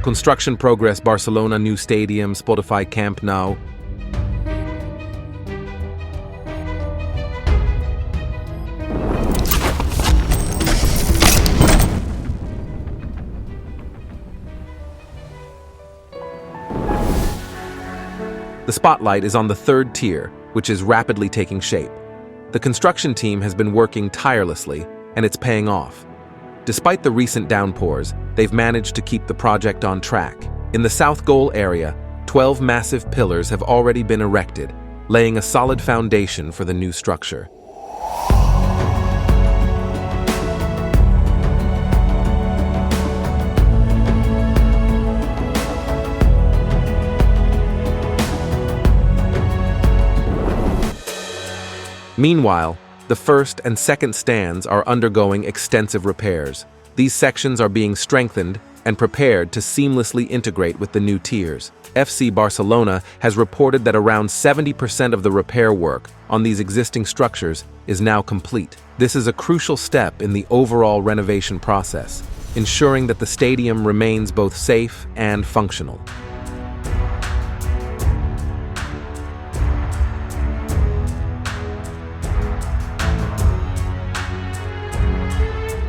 Construction progress Barcelona new stadium, Spotify Camp Nou. The spotlight is on the third tier, which is rapidly taking shape. The construction team has been working tirelessly, and it's paying off. Despite the recent downpours, they've managed to keep the project on track. In the South Goal area, 12 massive pillars have already been erected, laying a solid foundation for the new structure. Meanwhile, the first and second stands are undergoing extensive repairs. These sections are being strengthened and prepared to seamlessly integrate with the new tiers. FC Barcelona has reported that around 70% of the repair work on these existing structures is now complete. This is a crucial step in the overall renovation process, ensuring that the stadium remains both safe and functional.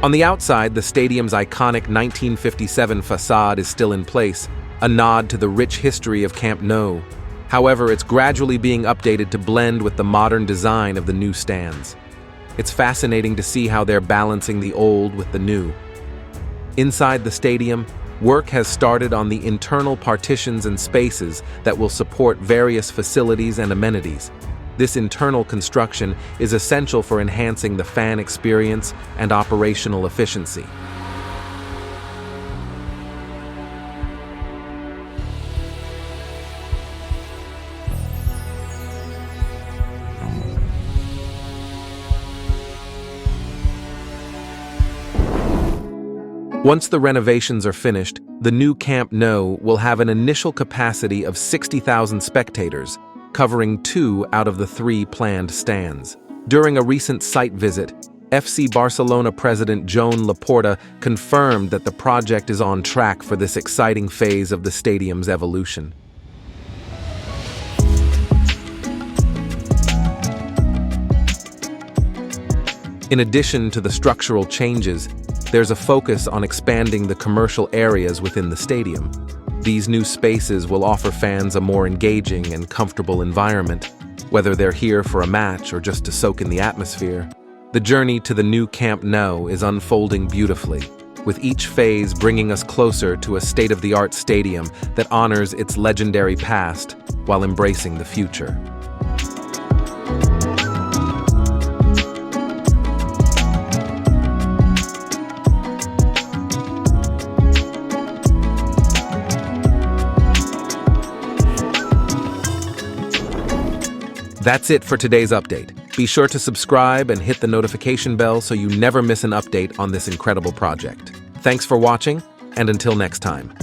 On the outside, the stadium's iconic 1957 façade is still in place, a nod to the rich history of Camp Nou. However, it's gradually being updated to blend with the modern design of the new stands. It's fascinating to see how they're balancing the old with the new. Inside the stadium, work has started on the internal partitions and spaces that will support various facilities and amenities. This internal construction is essential for enhancing the fan experience and operational efficiency. Once the renovations are finished, the new Camp Nou will have an initial capacity of 60,000 spectators, covering 2 out of the 3 planned stands. During a recent site visit, FC Barcelona president Joan Laporta confirmed that the project is on track for this exciting phase of the stadium's evolution. In addition to the structural changes, there's a focus on expanding the commercial areas within the stadium. These new spaces will offer fans a more engaging and comfortable environment, whether they're here for a match or just to soak in the atmosphere. The journey to the new Camp Nou is unfolding beautifully, with each phase bringing us closer to a state-of-the-art stadium that honors its legendary past while embracing the future. That's it for today's update. Be sure to subscribe and hit the notification bell so you never miss an update on this incredible project. Thanks for watching, and until next time.